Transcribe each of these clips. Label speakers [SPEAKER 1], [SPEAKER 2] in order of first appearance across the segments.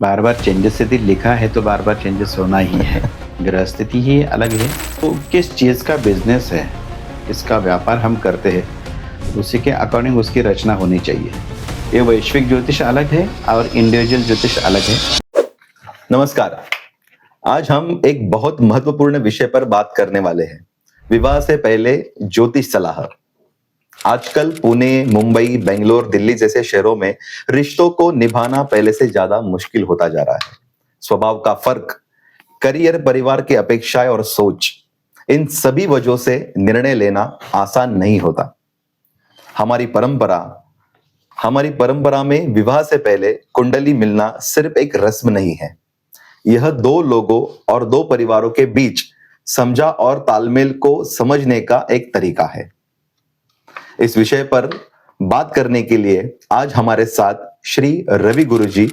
[SPEAKER 1] बार बार changes यदि लिखा है तो बार बार चेंजेस होना ही है। गृहस्थिति ही अलग है। तो किस चीज़ का बिजनेस है, किसका व्यापार हम करते हैं, उसी के अकॉर्डिंग उसकी रचना होनी चाहिए। ये वैश्विक ज्योतिष अलग है और इंडिविजुअल ज्योतिष अलग है।
[SPEAKER 2] नमस्कार। आज हम एक बहुत महत्वपूर्ण विषय पर बात करने वाले हैं। विवाह से पहले ज्योतिष सलाह। आजकल पुणे, मुंबई, बेंगलोर, दिल्ली जैसे शहरों में रिश्तों को निभाना पहले से ज्यादा मुश्किल होता जा रहा है। स्वभाव का फर्क, करियर, परिवार की अपेक्षाएं और सोच, इन सभी वजहों से निर्णय लेना आसान नहीं होता। हमारी परंपरा हमारी परंपरा में विवाह से पहले कुंडली मिलना सिर्फ एक रस्म नहीं है। यह दो लोगों और दो परिवारों के बीच समझा और तालमेल को समझने का एक तरीका है। इस विषय पर बात करने के लिए आज हमारे साथ श्री रवि गुरुजी,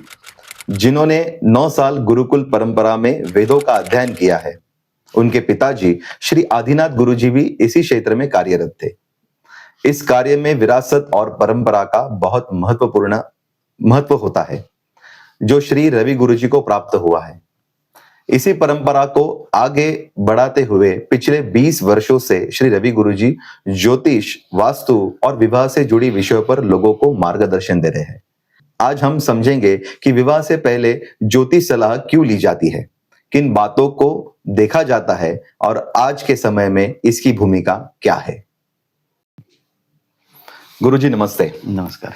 [SPEAKER 2] जिन्होंने 9 साल गुरुकुल परंपरा में वेदों का अध्ययन किया है। उनके पिताजी श्री आदिनाथ गुरुजी भी इसी क्षेत्र में कार्यरत थे। इस कार्य में विरासत और परंपरा का बहुत महत्व होता है, जो श्री रवि गुरुजी को प्राप्त हुआ है। इसी परंपरा को आगे बढ़ाते हुए पिछले 20 वर्षों से श्री रवि गुरुजी ज्योतिष, वास्तु और विवाह से जुड़ी विषयों पर लोगों को मार्गदर्शन दे रहे हैं। आज हम समझेंगे कि विवाह से पहले ज्योतिष सलाह क्यों ली जाती है, किन बातों को देखा जाता है और आज के समय में इसकी भूमिका क्या है। गुरुजी नमस्ते।
[SPEAKER 1] नमस्कार।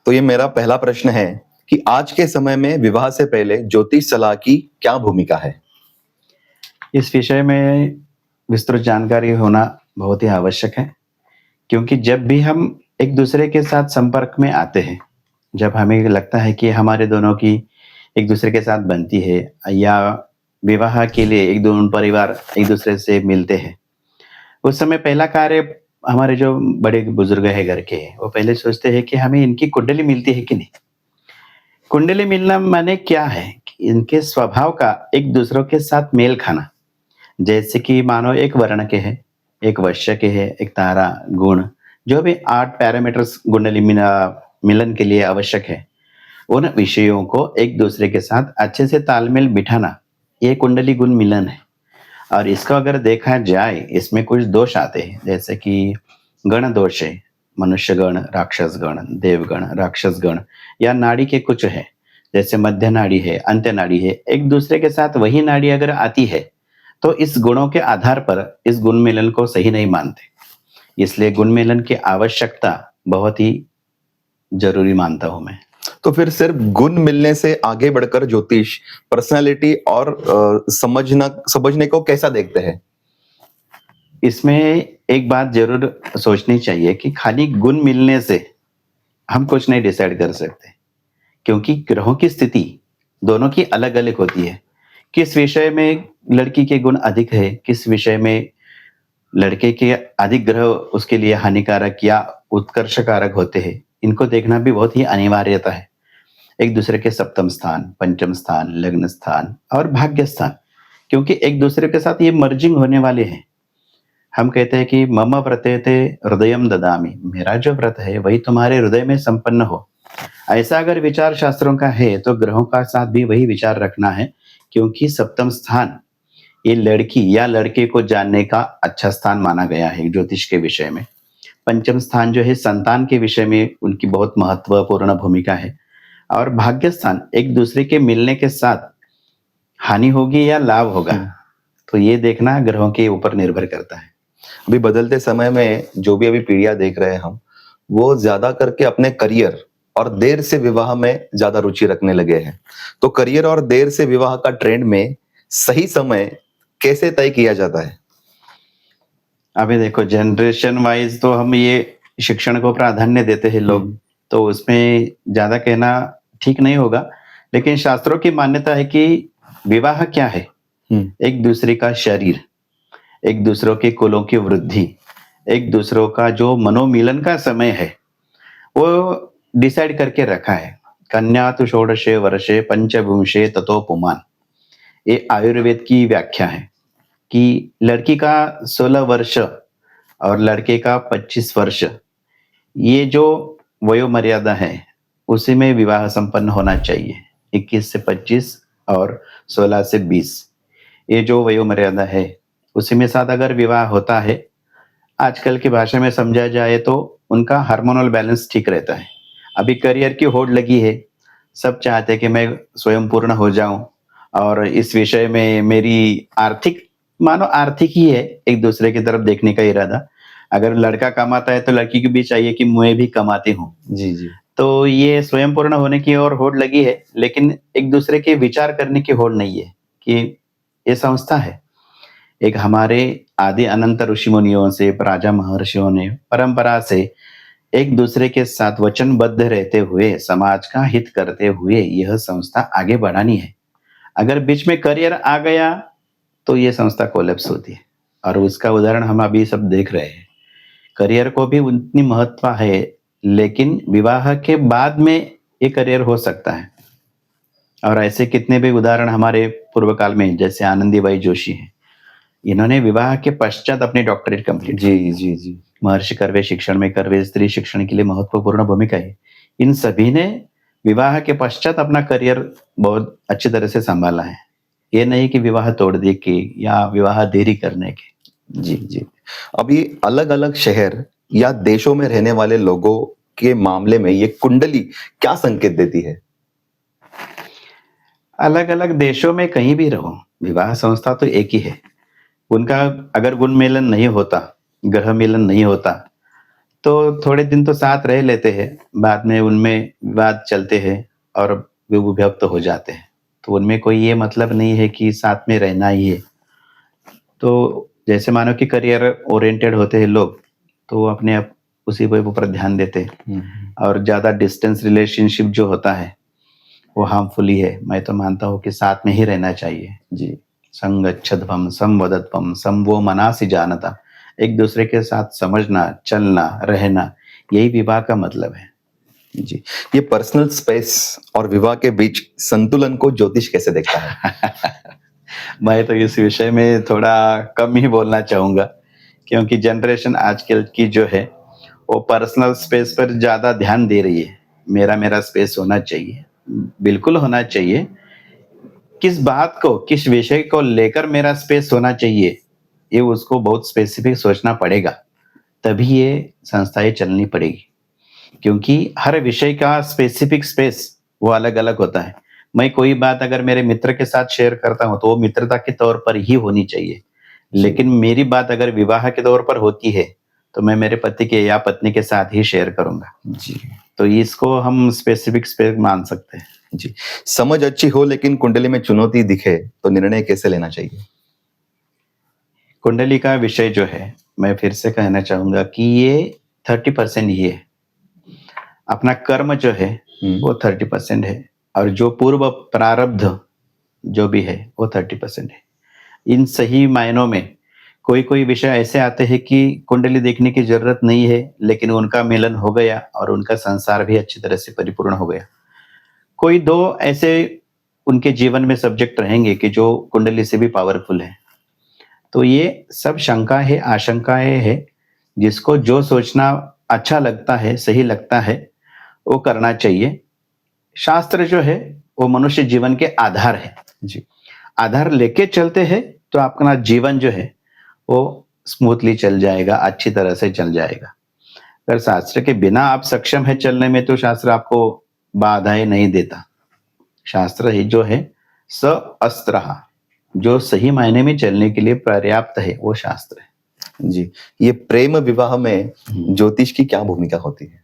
[SPEAKER 2] तो ये मेरा पहला प्रश्न है कि आज के समय में विवाह से पहले ज्योतिष सलाह की क्या भूमिका है?
[SPEAKER 1] इस विषय में विस्तृत जानकारी होना बहुत ही आवश्यक है, क्योंकि जब भी हम एक दूसरे के साथ संपर्क में आते हैं, जब हमें लगता है कि हमारे दोनों की एक दूसरे के साथ बनती है या विवाह के लिए एक दोनों परिवार एक दूसरे से मिलते हैं, उस समय पहला कार्य हमारे जो बड़े बुजुर्ग है घर के, वो पहले सोचते हैं कि हमें इनकी कुंडली मिलती है कि नहीं। कुंडली मिलना माने क्या है कि इनके स्वभाव का एक दूसरों के साथ मेल खाना। जैसे कि मानो एक वर्ण के है, एक वैश्य के है, एक तारा, गुण, जो भी 8 पैरामीटर्स कुंडली मिलन के लिए आवश्यक है, उन विषयों को एक दूसरे के साथ अच्छे से तालमेल बिठाना, ये कुंडली गुण मिलन है। और इसको अगर देखा जाए, इसमें कुछ दोष आते हैं, जैसे कि गण दोष है, मनुष्य गण, राक्षस गण, देवगण, राक्षस गण, या नाड़ी के कुछ है, जैसे मध्य नाड़ी है, अंत्य नाड़ी है, एक दूसरे के साथ वही नाड़ी अगर आती है, तो इस गुणों के आधार पर इस गुण मिलन को सही नहीं मानते। इसलिए गुण मिलन की आवश्यकता बहुत ही जरूरी मानता हूं मैं।
[SPEAKER 2] तो फिर सिर्फ गुण मिलने से आगे बढ़कर ज्योतिष पर्सनालिटी और समझने को कैसा देखते हैं?
[SPEAKER 1] इसमें एक बात जरूर सोचनी चाहिए कि खाली गुण मिलने से हम कुछ नहीं डिसाइड कर सकते, क्योंकि ग्रहों की स्थिति दोनों की अलग अलग होती है। किस विषय में लड़की के गुण अधिक है, किस विषय में लड़के के अधिक ग्रह उसके लिए हानिकारक या उत्कर्षकारक होते हैं, इनको देखना भी बहुत ही अनिवार्यता है। एक दूसरे के सप्तम स्थान, पंचम स्थान, लग्न स्थान और भाग्य स्थान, क्योंकि एक दूसरे के साथ ये मर्जिंग होने वाले हैं। हम कहते हैं कि मम व्रतेते हृदयम ददामि, मेरा जो व्रत है वही तुम्हारे हृदय में संपन्न हो। ऐसा अगर विचार शास्त्रों का है, तो ग्रहों का साथ भी वही विचार रखना है, क्योंकि सप्तम स्थान ये लड़की या लड़के को जानने का अच्छा स्थान माना गया है ज्योतिष के विषय में। पंचम स्थान जो है संतान के विषय में उनकी बहुत महत्वपूर्ण भूमिका है। और भाग्य स्थान एक दूसरे के मिलने के साथ हानि होगी या लाभ होगा, तो ये देखना ग्रहों के ऊपर निर्भर करता है।
[SPEAKER 2] अभी बदलते समय में जो भी अभी पीढ़ियां देख रहे हैं हम, वो ज्यादा करके अपने करियर और देर से विवाह में ज्यादा रुचि रखने लगे हैं। तो करियर और देर से विवाह का ट्रेंड में सही समय कैसे तय किया जाता है?
[SPEAKER 1] अभी देखो, जनरेशन वाइज तो हम ये शिक्षण को प्राधान्य देते हैं लोग, तो उसमें ज्यादा कहना ठीक नहीं होगा। लेकिन शास्त्रों की मान्यता है कि विवाह क्या है, एक दूसरे का शरीर, एक दूसरों के कुलों की वृद्धि, एक दूसरों का जो मनोमिलन का समय है, वो डिसाइड करके रखा है। कन्या तो षोडशे वर्षे पंचविंशे ततो पुमान, ये आयुर्वेद की व्याख्या है कि लड़की का 16 वर्ष और लड़के का 25 वर्ष, ये जो वयो मर्यादा है, उसी में विवाह संपन्न होना चाहिए। 21 से 25 और 16 से 20, ये जो वयोमर्यादा है, उसी में साथ अगर विवाह होता है, आजकल की भाषा में समझा जाए तो उनका हार्मोनल बैलेंस ठीक रहता है। अभी करियर की होड़ लगी है, सब चाहते हैं कि मैं स्वयं पूर्ण हो जाऊँ और इस विषय में मेरी आर्थिक, मानो आर्थिक ही है, एक-दूसरे की तरफ देखने का इरादा। अगर लड़का कमाता है तो लड़की को भी चाहिए कि मैं भी कमाती हूँ।
[SPEAKER 2] जी, जी।
[SPEAKER 1] तो ये स्वयं पूर्ण होने की ओर होड़ लगी है, लेकिन एक-दूसरे के विचार करने की होड़ नहीं है कि ये संस्था है। एक हमारे आदि अनंत ऋषि मुनियों से, राजा महर्षियों ने परंपरा से एक दूसरे के साथ वचनबद्ध रहते हुए समाज का हित करते हुए यह संस्था आगे बढ़ानी है। अगर बीच में करियर आ गया तो ये संस्था कोलैप्स होती है और उसका उदाहरण हम अभी सब देख रहे हैं। करियर को भी उतनी महत्व है, लेकिन विवाह के बाद में ये करियर हो सकता है और ऐसे कितने भी उदाहरण हमारे पूर्व काल में, जैसे आनंदीबाई जोशी हैं। इन्होंने विवाह के पश्चात अपनी डॉक्टरेट कंप्लीट की।
[SPEAKER 2] जी, जी, जी।
[SPEAKER 1] महर्षि कर्वे शिक्षण में कर्वे स्त्री शिक्षण के लिए महत्वपूर्ण भूमिका है। इन सभी ने विवाह के पश्चात अपना करियर बहुत अच्छी तरह से संभाला है। ये नहीं कि विवाह तोड़ दे के या विवाह देरी करने के।
[SPEAKER 2] जी, जी। अभी अलग-अलग शहर या देशों में रहने वाले लोगों के मामले में ये कुंडली क्या संकेत देती है?
[SPEAKER 1] अलग-अलग देशों में कहीं भी रहो, विवाह संस्था तो एक ही है। उनका अगर गुण मेलन नहीं होता, ग्रह मेलन नहीं होता, तो थोड़े दिन तो साथ रह लेते हैं, बाद में उनमें विवाद चलते हैं और वे विभक्त हो जाते हैं। तो उनमें कोई ये मतलब नहीं है कि साथ में रहना ही है। तो जैसे मानो कि करियर ओरिएंटेड होते हैं लोग, तो वो अपने आप उसी के ऊपर ध्यान देते हैं
[SPEAKER 2] हुँ,
[SPEAKER 1] और ज़्यादा डिस्टेंस रिलेशनशिप जो होता है, वो हार्मफुल ही है। मैं तो मानता हूँ कि साथ में ही रहना चाहिए।
[SPEAKER 2] जी,
[SPEAKER 1] संगच्छध्वं संवदध्वं सं वो मनासि जानता। एक दूसरे के साथ समझना, चलना, रहना, यही विवाह का मतलब है।
[SPEAKER 2] जी। ये पर्सनल स्पेस और विवाह के बीच संतुलन को ज्योतिष कैसे देखता है?
[SPEAKER 1] मैं तो इस विषय में थोड़ा कम ही बोलना चाहूँगा, क्योंकि जनरेशन आजकल की जो है, वो पर्सनल स्पेस पर ज़्यादा ध्यान दे रही है। मेरा स्पेस होना चाहिए, बिल्कुल होना चाहिए। किस बात को, किस विषय को लेकर मेरा स्पेस होना चाहिए, ये उसको बहुत स्पेसिफिक सोचना पड़ेगा, तभी ये संस्थाएँ चलनी पड़ेगी। क्योंकि हर विषय का स्पेसिफिक स्पेस वो अलग-अलग होता है। मैं कोई बात अगर मेरे मित्र के साथ शेयर करता हूँ, तो वो मित्रता के तौर पर ही होनी चाहिए।
[SPEAKER 2] जी,
[SPEAKER 1] लेकिन मेरी बात अगर विवाह के तौर पर होती है, तो मैं मेरे पति के या पत्नी के साथ ही शेयर करूँगा।
[SPEAKER 2] जी,
[SPEAKER 1] तो इसको हम स्पेसिफिक स्पेस मान सकते हैं।
[SPEAKER 2] जी। समझ अच्छी हो लेकिन कुंडली में चुनौती दिखे तो निर्णय कैसे लेना चाहिए?
[SPEAKER 1] कुंडली का विषय जो है, मैं फिर से कहना चाहूँगा कि ये 30% ही है। अपना कर्म जो है,
[SPEAKER 2] हुँ,
[SPEAKER 1] वो 30% है और जो पूर्व प्रारब्ध जो भी है, वो 30% है। इन सही मायनों में कोई-कोई विषय ऐसे आते हैं कि कुंडली देखने की ज़रूरत नहीं है, लेकिन उनका मिलन हो गया और उनका संसार भी अच्छी तरह से परिपूर्ण हो गया। कोई 2 ऐसे उनके जीवन में सब्जेक्ट रहेंगे कि जो कुंडली से भी पावरफुल हैं। तो ये सब शंका है, आशंकाएँ हैं, जिसको जो सोचना अच्छा लगता है, सही लगता है, वो करना चाहिए। शास्त्र जो है, वो मनुष्य जीवन के आधार है।
[SPEAKER 2] जी,
[SPEAKER 1] आधार लेके चलते हैं, तो अपना जीवन जो है, वो स्मूथली चल जाएगा, अच्छी तरह से चल जाएगा। अगर शास्त्र के बिना आप सक्षम हैं चलने में, तो शास्त्र आपको बाधाएँ नहीं देता। शास्त्र ही जो है, स अस्त्रः, जो सही मायने में चलने के लिए पर्याप्त है, वो शास्त्र है।
[SPEAKER 2] जी। ये प्रेम विवाह में
[SPEAKER 1] हुँ।
[SPEAKER 2] ज्योतिष की क्या भूमिका होती है?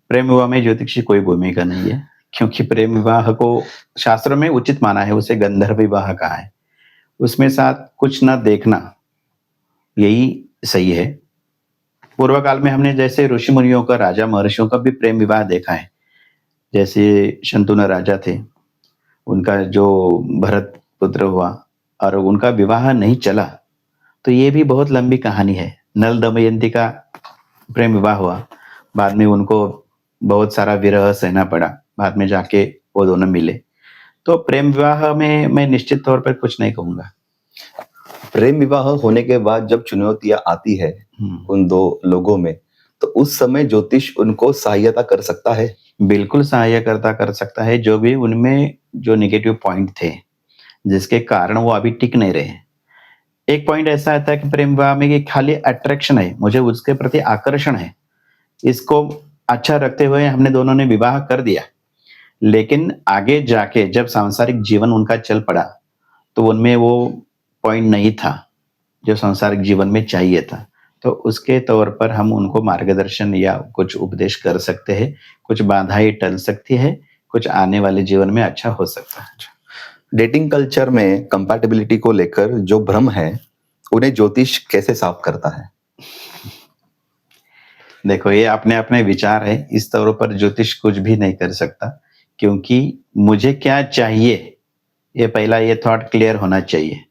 [SPEAKER 1] प्रेम विवाह में ज्योतिष की कोई भूमिका नहीं है, क्योंकि प्रेम विवाह को शास्त्रों में उचित माना है, उसे गंधर्व विवाह कहा है। उसमें साथ कुछ न देखना, यही सही है। पूर्व काल में हमने जैसे ऋषि मुनियों का, राजा महर्षियों का भी प्रेम विवाह देखा है। जैसे शंतनु राजा थे, उनका जो भरत पुत्र हुआ और उनका विवाह नहीं चला, तो ये भी बहुत लंबी कहानी है। नल दमयंती का प्रेम विवाह हुआ, बाद में उनको बहुत सारा विरह सहना पड़ा, बाद में जाके वो दोनों मिले। तो प्रेम विवाह में मैं निश्चित तौर पर कुछ नहीं कहूँगा।
[SPEAKER 2] प्रेम विवाह होने के बाद जब चुनौतियाँ आती है
[SPEAKER 1] हुँ,
[SPEAKER 2] उन 2 लोगों में, तो उस समय ज्योतिष उनको सहायता कर सकता है।
[SPEAKER 1] बिल्कुल सहायता कर सकता है, जो भी उनमें जो नेगेटिव पॉइंट थे, जिसके कारण वो अभी टिक नहीं रहे। एक पॉइंट ऐसा आता है कि प्रेम विवाह में कि खाली अट्रैक्शन है, मुझे उसके प्रति आकर्षण है, इसको अच्छा रखते हुए हमने दोनों ने विवाह कर दिया। लेकिन आगे जाके जब सांसारिक जीवन उनका चल पड़ा, तो उनमें वो पॉइंट नहीं था, जो सांसारिक जीवन में चाहिए था। तो उसके तौर पर हम उनको मार्गदर्शन या कुछ उपदेश कर सकते हैं, कुछ बाधाएँ टल सकती है, कुछ आने वाले जीवन में अच्छा हो सकता है।
[SPEAKER 2] डेटिंग कल्चर में कंपैटिबिलिटी को लेकर जो भ्रम है, उन्हें ज्योतिष कैसे साफ करता है?
[SPEAKER 1] देखो, ये अपने-अपने विचार है, इस तौर पर ज्योतिष कुछ भी नहीं कर सकता, क्योंकि मुझे क्या चाहिए, ये पहला ये थॉट क्लियर होना चाहिए।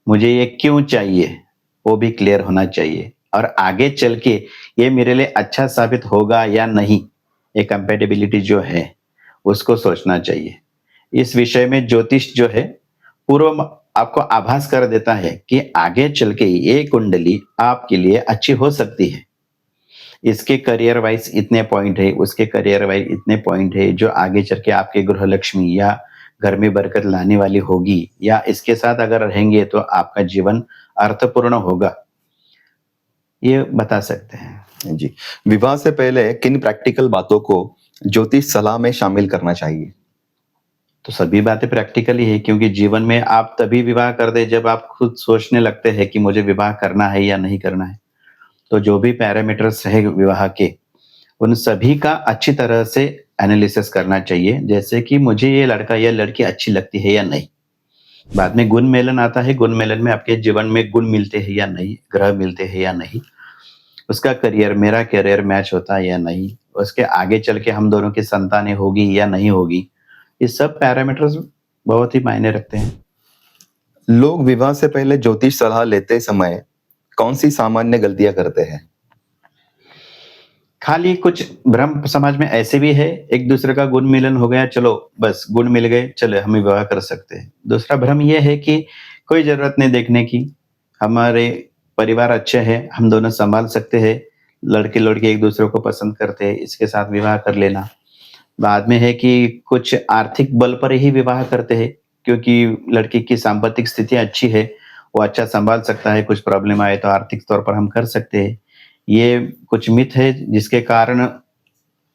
[SPEAKER 1] मुझे ये क्यों चाहिए, वो भी क्लियर होना चाहिए और आगे चल के ये मेरे लिए अच्छा साबित होगा या नहीं, ये कंपैटिबिलिटी जो है, उसको सोचना चाहिए। इस विषय में ज्योतिष जो है, पूर्व म आपको आभास कर देता है कि आगे चल के ये कुंडली आपके लिए अच्छी हो सकती है। इसके करियर वाइज़ इतने पॉइंट है, उसके करियर वाइज़ इतने पॉइंट है, जो आगे चल के आपके गृहलक्ष्मी या घर में बरकत लाने वाली होगी, या इसके साथ अगर रहेंगे तो आपका जीवन अर्थपूर्ण होगा। ये बता सकते हैं।
[SPEAKER 2] जी। विवाह से पहले किन प्रैक्टिकल बातों को ज्योतिष सलाह में शामिल करना चाहिए?
[SPEAKER 1] तो सभी बातें प्रैक्टिकल ही है, क्योंकि जीवन में आप तभी विवाह कर दें जब आप खुद सोचने लगते हैं कि मुझे विवाह करना है या नहीं करना है। तो जो भी पैरामीटर्स है विवाह के, उन सभी का अच्छी तरह से एनालिसिस करना चाहिए। जैसे कि मुझे ये लड़का या लड़की अच्छी लगती है या नहीं। बाद में गुण मेलन आता है, गुण मेलन में आपके जीवन में गुण मिलते हैं या नहीं, ग्रह मिलते हैं या नहीं, उसका करियर, मेरा करियर मैच होता है या नहीं, उसके आगे चल के हम दोनों की संतानें होगी या नहीं होगी। ये सब पैरामीटर्स बहुत ही मायने रखते हैं।
[SPEAKER 2] लोग विवाह से पहले ज्योतिष सलाह लेते समय कौन सी सामान्य गलतियां करते हैं?
[SPEAKER 1] खाली कुछ भ्रम समाज में ऐसे भी है, एक दूसरे का गुण मिलन हो गया, चलो बस गुण मिल गए, चलो हम विवाह कर सकते हैं। दूसरा भ्रम ये है कि कोई ज़रूरत नहीं देखने की, हमारे परिवार अच्छे हैं, हम दोनों सँभाल सकते हैं, लड़के-लड़की एक दूसरे को पसंद करते हैं, इसके साथ विवाह कर लेना। बाद में है कि कुछ आर्थिक बल पर ही विवाह करते हैं, क्योंकि लड़की की सांपत्तिक स्थिति अच्छी है, वो अच्छा सँभाल सकता है, कुछ प्रॉब्लम आए तो आर्थिक तौर पर हम कर सकते हैं। ये कुछ मिथ है जिसके कारण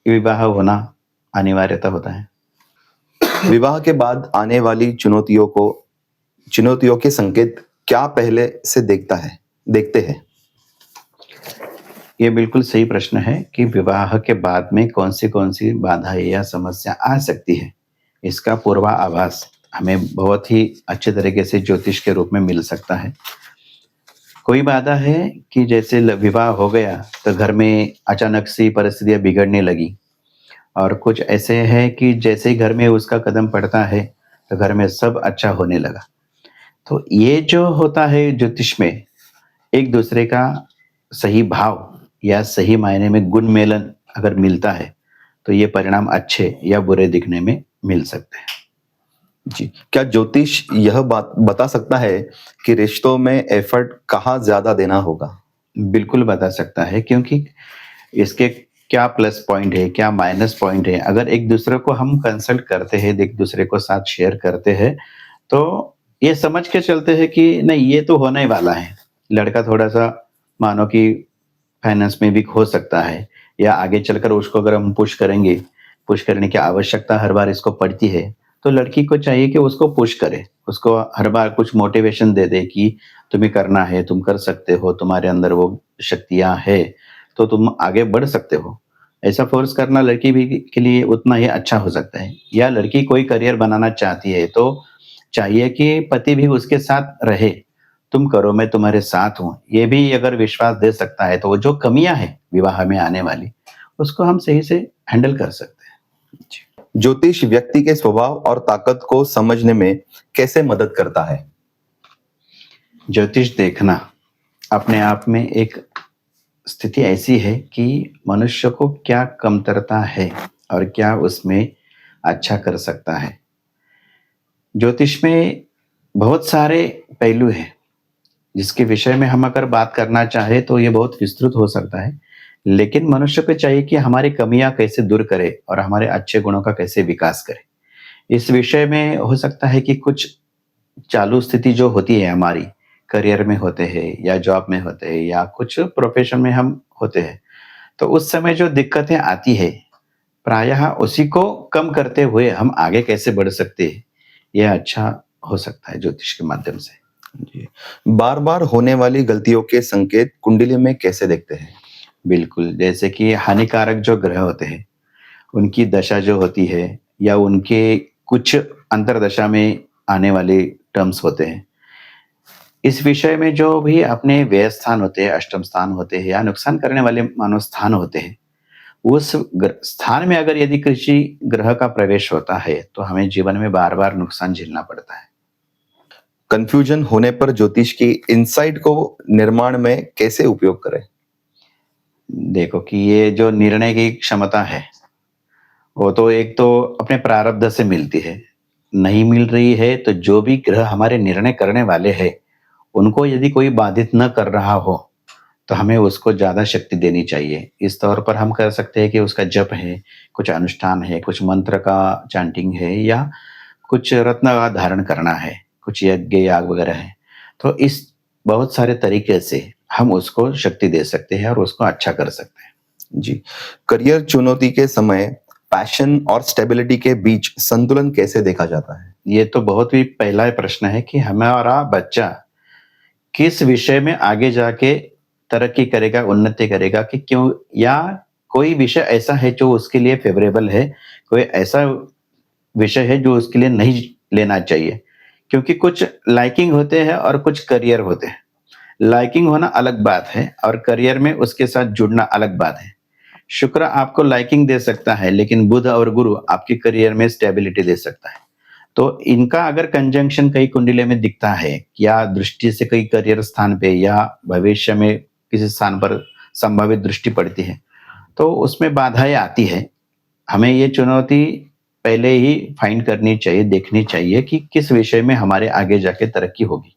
[SPEAKER 1] विवाह होना अनिवार्यता होता है।
[SPEAKER 2] विवाह के बाद आने वाली चुनौतियों के संकेत क्या पहले से देखते हैं?
[SPEAKER 1] ये बिल्कुल सही प्रश्न है कि विवाह के बाद में कौन सी बाधाएँ या समस्या आ सकती है। इसका पूर्वाभास हमें बहुत ही अच्छे तरीके से ज्योतिष के रूप में मिल सकता है। कोई बाधा है कि जैसे विवाह हो गया तो घर में अचानक से परिस्थितियाँ बिगड़ने लगी, और कुछ ऐसे हैं कि जैसे ही घर में उसका कदम पड़ता है तो घर में सब अच्छा होने लगा। तो ये जो होता है ज्योतिष में, एक दूसरे का सही भाव या सही मायने में गुण मेलन अगर मिलता है, तो ये परिणाम अच्छे या बुरे दिखने में मिल सकते हैं।
[SPEAKER 2] जी। क्या ज्योतिष यह बात बता सकता है कि रिश्तों में एफर्ट कहाँ ज्यादा देना होगा?
[SPEAKER 1] बिल्कुल बता सकता है, क्योंकि इसके क्या प्लस पॉइंट है, क्या माइनस पॉइंट है। अगर एक दूसरे को हम कंसल्ट करते हैं, एक दूसरे को साथ शेयर करते हैं, तो ये समझ के चलते हैं कि नहीं, ये तो होने ही वाला है। लड़का थोड़ा-सा मानो कि फाइनेंस में वीक हो सकता है, या आगे चलकर उसको अगर हम पुश करेंगे, पुश करने की आवश्यकता हर बार इसको पड़ती है, तो लड़की को चाहिए कि उसको पुश करे, उसको हर बार कुछ मोटिवेशन दे दे कि तुम्हें करना है, तुम कर सकते हो, तुम्हारे अंदर वो शक्तियाँ है, तो तुम आगे बढ़ सकते हो। ऐसा फ़ोर्स करना लड़की भी के लिए उतना ही अच्छा हो सकता है। या लड़की कोई करियर बनाना चाहती है, तो चाहिए कि पति भी उसके साथ रहे, तुम करो, मैं तुम्हारे साथ हूँ। ये भी अगर विश्वास दे सकता है, तो वो जो कमियाँ हैं विवाह में आने वाली, उसको हम सही से हैंडल कर सकते हैं। जी।
[SPEAKER 2] ज्योतिष व्यक्ति के स्वभाव और ताकत को समझने में कैसे मदद करता है?
[SPEAKER 1] ज्योतिष देखना अपने आप में एक स्थिति ऐसी है कि मनुष्य को क्या कमतरता है और क्या उसमें अच्छा कर सकता है। ज्योतिष में बहुत सारे पहलू हैं, जिसके विषय में हम अगर बात करना चाहें तो ये बहुत विस्तृत हो सकता है। लेकिन मनुष्य को चाहिए कि हमारी कमियां कैसे दूर करे और हमारे अच्छे गुणों का कैसे विकास करे। इस विषय में हो सकता है कि कुछ चालू स्थिति जो होती है हमारी, करियर में होते हैं या जॉब में होते हैं या कुछ प्रोफेशन में हम होते हैं, तो उस समय जो दिक्कतें आती है, प्रायः उसी को कम करते हुए हम आगे कैसे बढ़ सकते हैं, यह अच्छा हो सकता है ज्योतिष के माध्यम से।
[SPEAKER 2] जी। बार-बार होने वाली गलतियों के संकेत कुंडली में कैसे देखते हैं?
[SPEAKER 1] बिल्कुल, जैसे कि हानिकारक जो ग्रह होते हैं, उनकी दशा जो होती है या उनके कुछ अंतर्दशा में आने वाले टर्म्स होते हैं। इस विषय में जो भी अपने व्यय स्थान होते हैं, अष्टम स्थान होते हैं या नुकसान करने वाले मानो स्थान होते हैं, उस स्थान में अगर यदि किसी ग्रह का प्रवेश होता है, तो हमें जीवन में बार-बार नुकसान झेलना पड़ता है।
[SPEAKER 2] कन्फ्यूजन होने पर ज्योतिष की इनसाइट को निर्माण में कैसे उपयोग करें?
[SPEAKER 1] देखो कि ये जो निर्णय की क्षमता है, वो तो एक तो अपने प्रारब्ध से मिलती है। नहीं मिल रही है तो जो भी ग्रह हमारे निर्णय करने वाले हैं, उनको यदि कोई बाधित न कर रहा हो, तो हमें उसको ज़्यादा शक्ति देनी चाहिए। इस तौर पर हम कर सकते हैं कि उसका जप है, कुछ अनुष्ठान है, कुछ मंत्र का चैंटिंग है या कुछ रत्न का धारण करना है, कुछ यज्ञ याग वगैरह है। तो इस बहुत सारे तरीके से हम उसको शक्ति दे सकते हैं और उसको अच्छा कर सकते हैं।
[SPEAKER 2] जी। करियर चुनौती के समय पैशन और स्टेबिलिटी के बीच संतुलन कैसे देखा जाता है?
[SPEAKER 1] ये तो बहुत ही पहला प्रश्न है कि हमारा बच्चा किस विषय में आगे जाके तरक्की करेगा, उन्नति करेगा कि क्यों या कोई विषय ऐसा है जो उसके लिए फ़ेवरेबल है, कोई ऐसा विषय है जो उसके लिए नहीं लेना चाहिए। क्योंकि कुछ लाइकिंग होते हैं और कुछ करियर होते हैं। लाइकिंग होना अलग बात है और करियर में उसके साथ जुड़ना अलग बात है। शुक्र आपको लाइकिंग दे सकता है, लेकिन बुध और गुरु आपके करियर में स्टेबिलिटी दे सकता है। तो इनका अगर कंजंक्शन कहीं कुंडली में दिखता है या दृष्टि से कहीं करियर स्थान पे या भविष्य में किसी स्थान पर संभावित दृष्टि पड़ती है, तो उसमें बाधाएँ आती हैं। हमें ये चुनौती पहले ही फाइंड करनी चाहिए, देखनी चाहिए कि किस विषय में हमारे आगे जाके तरक्की होगी।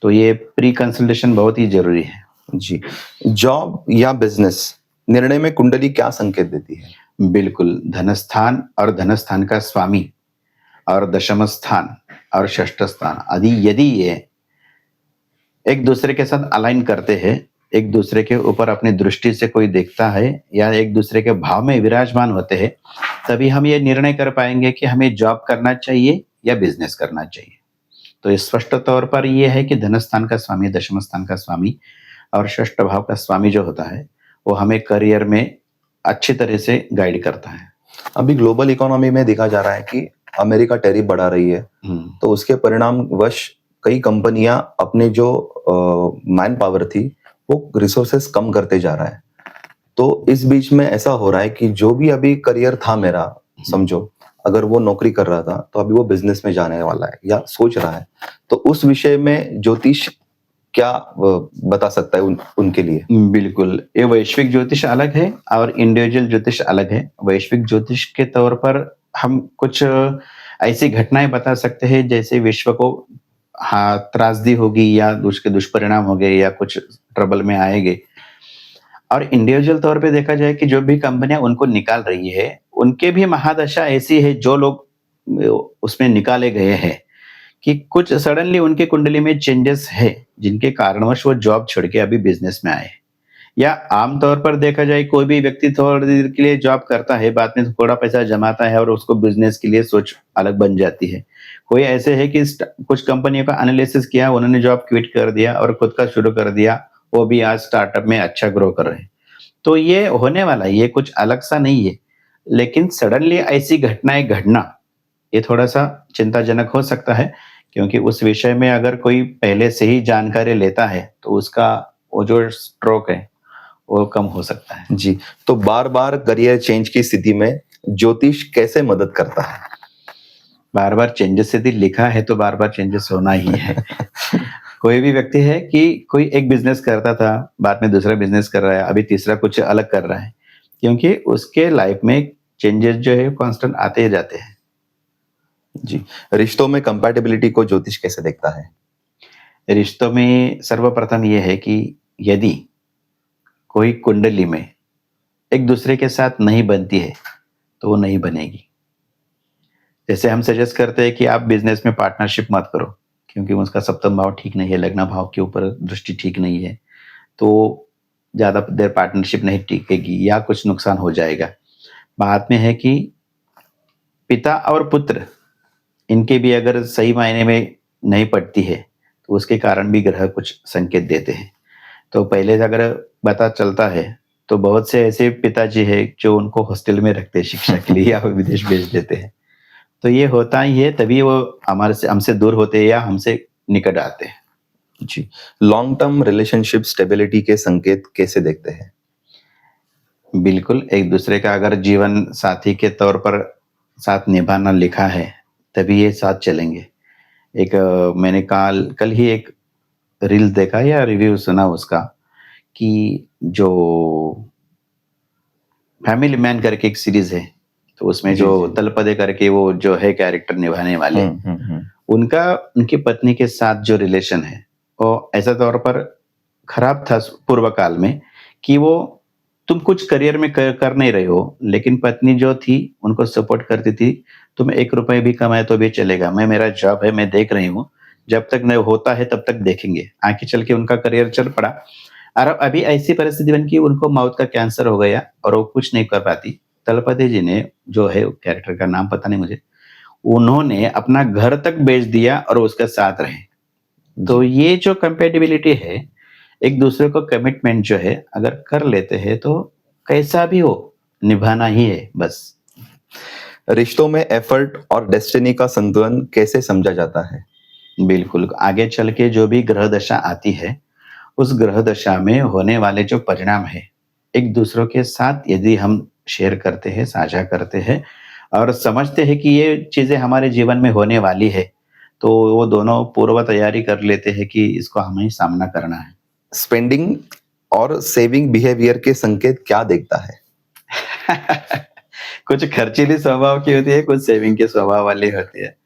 [SPEAKER 1] तो ये प्री कंसल्टेशन बहुत ही ज़रूरी है।
[SPEAKER 2] जी। जॉब या बिजनेस निर्णय में कुंडली क्या संकेत देती है?
[SPEAKER 1] बिल्कुल, धनस्थान और धनस्थान का स्वामी और दशम स्थान और षष्ठ स्थान आदि यदि ये एक दूसरे के साथ अलाइन करते हैं, एक दूसरे के ऊपर अपनी दृष्टि से कोई देखता है या एक दूसरे के भाव में विराजमान होते हैं, तभी हम ये निर्णय कर पाएँगे कि हमें जॉब करना चाहिए या बिज़नेस करना चाहिए। तो स्पष्ट तौर पर ये है कि धनस्थान का स्वामी, दशम स्थान का स्वामी और षष्ठ भाव का स्वामी जो होता है, वो हमें करियर में अच्छी तरह से गाइड करता है।
[SPEAKER 2] अभी ग्लोबल इकोनॉमी में देखा जा रहा है कि अमेरिका टैरिफ बढ़ा रही है,
[SPEAKER 1] हुँ।
[SPEAKER 2] तो उसके परिणामवश कई कंपनियां अपने जो मैन पावर थी वो रिसोर्सेस कम करते जा रहा है। तो इस बीच में ऐसा हो रहा है कि जो भी अभी करियर था मेरा, समझो अगर वो नौकरी कर रहा था तो अभी वो बिजनेस में जाने वाला है या सोच रहा है, तो उस विषय में ज्योतिष क्या बता सकता है उनके लिए?
[SPEAKER 1] बिल्कुल, ये वैश्विक ज्योतिष अलग है और इंडिविजुअल ज्योतिष अलग है। वैश्विक ज्योतिष के तौर पर हम कुछ ऐसी घटनाएँ बता सकते हैं जैसे विश्व को हाँ, त्रासदी होगी या उसके दुष्परिणाम हो गए या कुछ ट्रबल में आएँगे। और इंडिविजुअल तौर पे देखा जाए कि जो भी कंपनियाँ उनको निकाल रही है, उनके भी महादशा ऐसी है जो लोग उसमें निकाले गए हैं कि कुछ सडनली उनकी कुंडली में चेंजेस है, जिनके कारणवश वो जॉब छोड़ के अभी बिज़नेस में आए हैं। या आम तौर पर देखा जाए कोई भी व्यक्ति थोड़ी देर के लिए जॉब करता है, बाद में थोड़ा पैसा जमाता है और उसको बिज़नेस के लिए सोच अलग बन जाती है। कोई ऐसे है कि कुछ कंपनियों का एनालिसिस किया, उन्होंने जॉब क्विट कर दिया और खुद का शुरू कर दिया, वो भी आज स्टार्टअप में अच्छा ग्रो कर रहे हैं। तो ये होने वाला है, ये कुछ अलग सा नहीं है। लेकिन सडनली ऐसी घटनाएँ घटना, ये थोड़ा-सा चिंताजनक हो सकता है, क्योंकि उस विषय में अगर कोई पहले से ही जानकारी लेता है, तो उसका वो जो स्ट्रोक है, वो कम हो सकता है।
[SPEAKER 2] जी। तो बार-बार करियर चेंज की स्थिति में ज्योतिष कैसे मदद करता है?
[SPEAKER 1] बार-बार चेंजेस यदि लिखा है, तो बार-बार चेंजेस होना ही है। कोई भी व्यक्ति है कि कोई एक बिज़नेस करता था, बाद में दूसरा बिज़नेस कर रहा है, अभी तीसरा कुछ अलग कर रहा है, क्योंकि उसके लाइफ में चेंजेस जो है कांस्टेंट आते ही जाते हैं।
[SPEAKER 2] जी। रिश्तों में कंपैटिबिलिटी को ज्योतिष कैसे देखता है?
[SPEAKER 1] रिश्तों में सर्वप्रथम ये है कि यदि कोई कुंडली में एक दूसरे के साथ नहीं बनती है तो वो नहीं बनेगी। जैसे हम सजेस्ट करते हैं कि आप बिजनेस में पार्टनरशिप मत करो, क्योंकि उसका सप्तम भाव ठीक नहीं है, लग्न भाव के ऊपर दृष्टि ठीक नहीं है, तो ज़्यादा देर पार्टनरशिप नहीं टिकेगी या कुछ नुकसान हो जाएगा। बात में है कि पिता और पुत्र इनके भी अगर सही मायने में नहीं पड़ती है, तो उसके कारण भी ग्रह कुछ संकेत देते हैं। तो पहले से अगर पता चलता है, तो बहुत से ऐसे पिताजी हैं जो उनको हॉस्टल में रखते हैं शिक्षा के लिए या विदेश भेज देते हैं। तो ये होता ही है, तभी वो हमारे से हमसे दूर होते हैं या हमसे निकट आते हैं।
[SPEAKER 2] जी। लॉन्ग टर्म रिलेशनशिप स्टेबिलिटी के संकेत कैसे देखते हैं?
[SPEAKER 1] बिल्कुल, एक दूसरे का अगर जीवन साथी के तौर पर साथ निभाना लिखा है, तभी ये साथ चलेंगे। एक मैंने कल कल ही एक रील्स देखा या रिव्यू सुना उसका कि जो फैमिली मैन करके एक सीरीज़ है, तो उसमें
[SPEAKER 2] जी,
[SPEAKER 1] जो
[SPEAKER 2] जी।
[SPEAKER 1] तलपदे करके वो जो है कैरेक्टर निभाने वाले,
[SPEAKER 2] हुँ।
[SPEAKER 1] उनका उनकी पत्नी के साथ जो रिलेशन है, वो ऐसा तौर पर खराब था पूर्व काल में कि वो तुम कुछ करियर में कर नहीं रहे हो, लेकिन पत्नी जो थी उनको सपोर्ट करती थी, तुम 1 रुपए भी कमाए तो भी चलेगा, मैं मेरा जॉब है, मैं देख रही हूँ, जब तक नहीं होता है तब तक देखेंगे। आगे चल के उनका करियर चल पड़ा और अभी ऐसी परिस्थिति बन कि उनको मौत का कैंसर हो गया और वो कुछ नहीं कर पाती। तलपति जी ने जो है कैरेक्टर का नाम पता नहीं मुझे, उन्होंने अपना घर तक बेच दिया और उसके साथ रहे। तो
[SPEAKER 2] जी।
[SPEAKER 1] ये जो कंपैटिबिलिटी है, एक दूसरे को कमिटमेंट जो है अगर कर लेते हैं तो कैसा भी हो, निभाना ही है बस।
[SPEAKER 2] रिश्तों में एफर्ट और डेस्टिनी का संतुलन कैसे समझा जाता है?
[SPEAKER 1] बिल्कुल, आगे चल के जो भी ग्रह दशा आती है, उस ग्रह दशा में होने वाले जो परिणाम है, एक दूसरों के साथ यदि हम शेयर करते हैं, साझा करते हैं और समझते हैं कि ये चीज़ें हमारे जीवन में होने वाली है, तो वो दोनों पूर्व तैयारी कर लेते हैं कि इसको हमें सामना करना है।
[SPEAKER 2] स्पेंडिंग और सेविंग बिहेवियर के संकेत क्या देखता है?
[SPEAKER 1] कुछ खर्चीली स्वभाव की होती है, कुछ सेविंग के स्वभाव वाली होती है।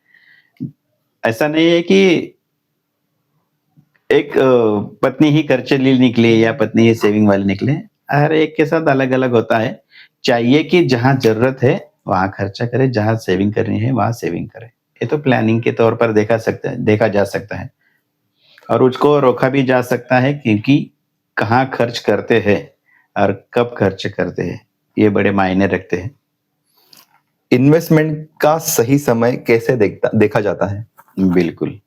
[SPEAKER 1] ऐसा नहीं है कि एक पत्नी ही खर्चीली निकले या पत्नी ही सेविंग वाली निकले, हर एक के साथ अलग-अलग होता है। चाहिए कि जहाँ ज़रूरत है, वहाँ खर्चा करे, जहाँ सेविंग करनी है, वहाँ सेविंग करे। ये तो प्लानिंग के तौर पर देखा जा सकता है और उसको रोका भी जा सकता है क्योंकि कहाँ खर्च करते हैं और कब खर्च करते हैं, ये बड़े मायने रखते हैं।
[SPEAKER 2] इन्वेस्टमेंट का सही समय कैसे देखा जाता है?
[SPEAKER 1] बिल्कुल,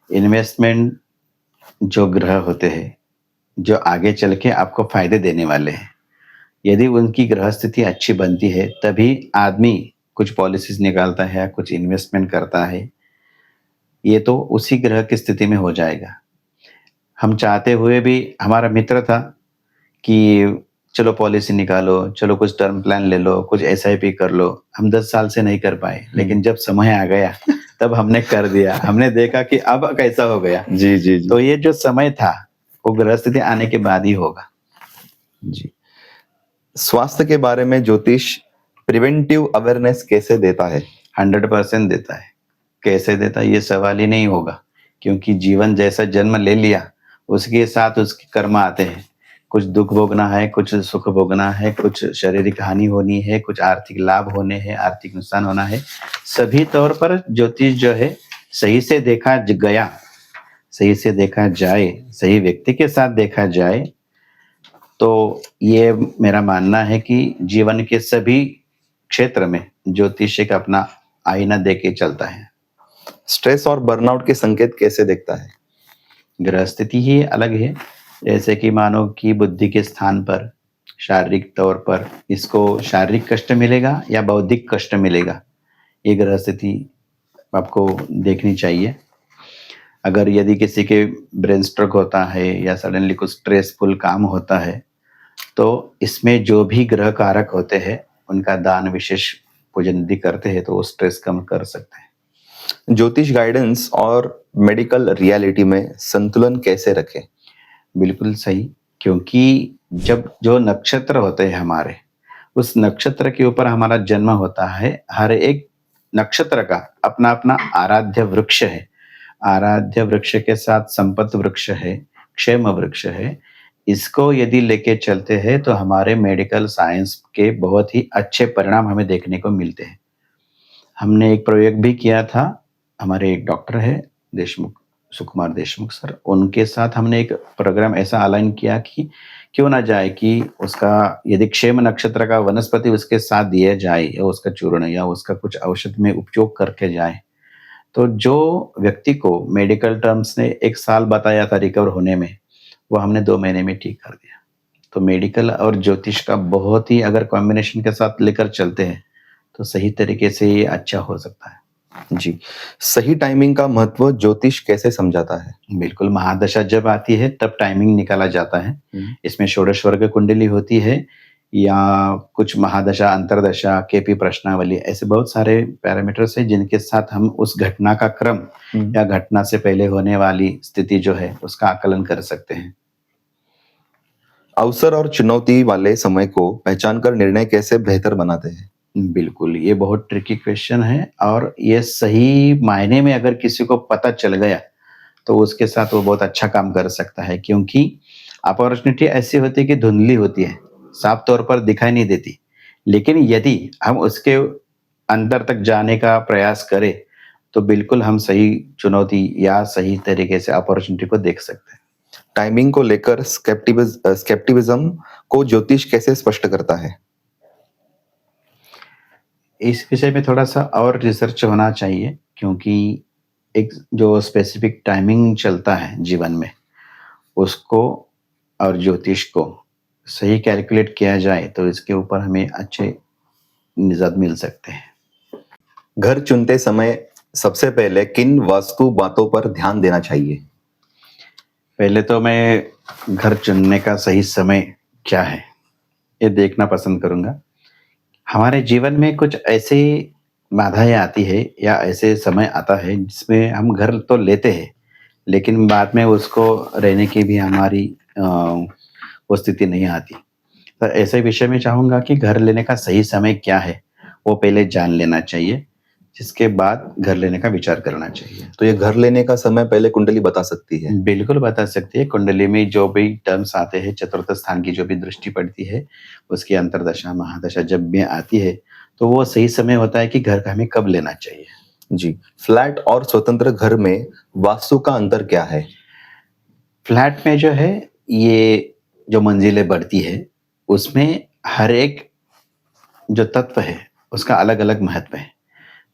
[SPEAKER 1] इन्वेस्टमेंट जो ग्रह होते हैं, जो आगे चल के आपको फ़ायदे देने वाले हैं, यदि उनकी ग्रह स्थिति अच्छी बनती है, तभी आदमी कुछ पॉलिसीज़ निकालता है, कुछ इन्वेस्टमेंट करता है। ये तो उसी ग्रह की स्थिति में हो जाएगा। हम चाहते हुए भी हमारा मित्र था कि चलो पॉलिसी निकालो, चलो कुछ टर्म प्लान ले लो, कुछ एसआईपी कर लो। हम 10 साल से नहीं कर पाए, लेकिन जब समय आ गया, तब हमने कर दिया। हमने देखा कि अब कैसा हो गया।
[SPEAKER 2] जी।
[SPEAKER 1] तो ये जो समय था, वो ग्रह स्थिति आने के बाद ही होगा।
[SPEAKER 2] जी। स्वास्थ्य के बारे में ज्योतिष प्रिवेंटिव अवेयरनेस कैसे देता है?
[SPEAKER 1] 100% देता है। कैसे देता है ये सवाल ही नहीं होगा, क्योंकि जीवन जैसा जन्म ले लिया, उसके साथ उसके कर्म आते हैं। कुछ दुःख भोगना है, कुछ सुख भोगना है, कुछ शारीरिक हानि होनी है, कुछ आर्थिक लाभ होने हैं, आर्थिक नुकसान होना है। सभी तौर पर ज्योतिष जो है, सही से देखा गया, सही से देखा जाए, सही व्यक्ति के साथ देखा जाए, तो ये मेरा मानना है कि जीवन के सभी क्षेत्र में ज्योतिष एक अपना आईना दे के चलता है।
[SPEAKER 2] स्ट्रेस और बर्नआउट के संकेत कैसे देखता है?
[SPEAKER 1] ग्रह स्थिति ही अलग है। जैसे कि मानो कि बुद्धि के स्थान पर शारीरिक तौर पर इसको शारीरिक कष्ट मिलेगा या बौद्धिक कष्ट मिलेगा, ये ग्रह स्थिति आपको देखनी चाहिए। अगर यदि किसी के ब्रेन स्ट्रोक होता है या सडनली कुछ स्ट्रेसफुल काम होता है, तो इसमें जो भी ग्रह कारक होते हैं, उनका दान विशेष पूजन यदि करते हैं, तो वो स्ट्रेस कम कर सकते हैं।
[SPEAKER 2] ज्योतिष गाइडेंस और मेडिकल रियलिटी में संतुलन कैसे रखें?
[SPEAKER 1] बिल्कुल सही, क्योंकि जब जो नक्षत्र होते हैं हमारे, उस नक्षत्र के ऊपर हमारा जन्म होता है। हर एक नक्षत्र का अपना-अपना आराध्य वृक्ष है। आराध्य वृक्ष के साथ संपत्ति वृक्ष है, क्षेम वृक्ष है। इसको यदि लेके चलते हैं तो हमारे मेडिकल साइंस के बहुत ही अच्छे परिणाम हमें देखने को मिलते हैं। हमने एक प्रयोग भी किया था, हमारे एक डॉक्टर है देशमुख, सुकुमार देशमुख सर, उनके साथ हमने एक प्रोग्राम ऐसा अलाइन किया कि क्यों ना जाए कि उसका यदि क्षेम नक्षत्र का वनस्पति उसके साथ दिया जाए या उसका चूर्ण या उसका कुछ औषध में उपयोग करके जाए, तो जो व्यक्ति को मेडिकल टर्म्स ने 1 साल बताया था रिकवर होने में, वो हमने 2 महीने में ठीक कर दिया। तो मेडिकल और ज्योतिष का बहुत ही अगर कॉम्बिनेशन के साथ लेकर चलते हैं, तो सही तरीके से ये अच्छा हो सकता है।
[SPEAKER 2] जी, सही टाइमिंग का महत्व ज्योतिष कैसे समझाता है?
[SPEAKER 1] बिल्कुल, महादशा जब आती है तब टाइमिंग निकाला जाता है। इसमें षोडश वर्ग कुंडली होती है या कुछ महादशा, अंतर्दशा, केपी प्रश्नावली ऐसे बहुत सारे पैरामीटर्स हैं जिनके साथ हम उस घटना का क्रम या घटना से पहले होने वाली स्थिति जो है उसका आकलन कर सकते हैं।
[SPEAKER 2] अवसर और चुनौती वाले समय को पहचान कर निर्णय कैसे बेहतर बनाते हैं?
[SPEAKER 1] बिल्कुल, ये बहुत ट्रिकी क्वेश्चन है और ये सही मायने में अगर किसी को पता चल गया, तो उसके साथ वो बहुत अच्छा काम कर सकता है क्योंकि अपॉर्च्युनिटी ऐसी होती है कि धुंधली होती है, साफ तौर पर दिखाई नहीं देती। लेकिन यदि हम उसके अंदर तक जाने का प्रयास करें, तो बिल्कुल हम सही चुनौती या सही तरीके से अपॉर्च्युनिटी को देख सकते हैं।
[SPEAKER 2] टाइमिंग को लेकर स्केप्टिविज्म को ज्योतिष कैसे स्पष्ट करता है?
[SPEAKER 1] इस विषय में थोड़ा-सा और रिसर्च होना चाहिए क्योंकि एक जो स्पेसिफिक टाइमिंग चलता है जीवन में, उसको और ज्योतिष को सही कैलकुलेट किया जाए तो इसके ऊपर हमें अच्छे निज़ात मिल सकते हैं।
[SPEAKER 2] घर चुनते समय सबसे पहले किन वास्तु बातों पर ध्यान देना चाहिए?
[SPEAKER 1] पहले तो मैं घर चुनने का सही समय क्या है, ये देखना पसंद करूँगा। हमारे जीवन में कुछ ऐसी बाधाएँ आती है या ऐसे समय आता है जिसमें हम घर तो लेते हैं, लेकिन बाद में उसको रहने की भी हमारी वो स्थिति नहीं आती। तो ऐसे विषय में चाहूँगा कि घर लेने का सही समय क्या है, वो पहले जान लेना चाहिए, जिसके बाद घर लेने का विचार करना चाहिए।
[SPEAKER 2] तो ये घर लेने का समय पहले कुंडली बता सकती है।
[SPEAKER 1] बिल्कुल बता सकती है, कुंडली में जो भी टर्म्स आते हैं, चतुर्थ स्थान की जो भी दृष्टि पड़ती है, उसकी अंतर्दशा, महादशा जब भी आती है, तो वो सही समय होता है कि घर का हमें कब लेना चाहिए।
[SPEAKER 2] जी, फ्लैट और स्वतंत्र घर में वास्तु का अंतर क्या है?
[SPEAKER 1] फ्लैट में जो है, ये जो मंजिलें बढ़ती है, उसमें हर एक जो तत्व है, उसका अलग-अलग महत्व है।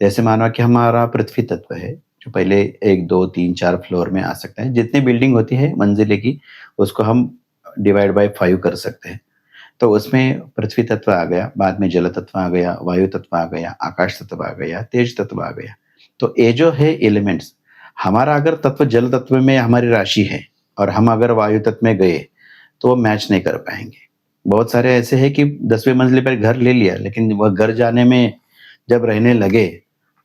[SPEAKER 1] जैसे मानो कि हमारा पृथ्वी तत्व है, जो पहले 1, 2, 3, 4 फ्लोर में आ सकता है। जितनी बिल्डिंग होती है मंजिले की, उसको हम डिवाइड बाय 5 कर सकते हैं। तो उसमें पृथ्वी तत्व आ गया, बाद में जल तत्व आ गया, वायु तत्व आ गया, आकाश तत्व आ गया, तेज तत्व आ गया। तो ये जो है एलिमेंट्स, हमारा अगर तत्व जल तत्व में हमारी राशि है और हम अगर वायु तत्व में गए, तो वो मैच नहीं कर पाएँगे। बहुत सारे ऐसे हैं कि 10वीं मंजिल पर घर ले लिया, लेकिन वह घर जाने में जब रहने लगे,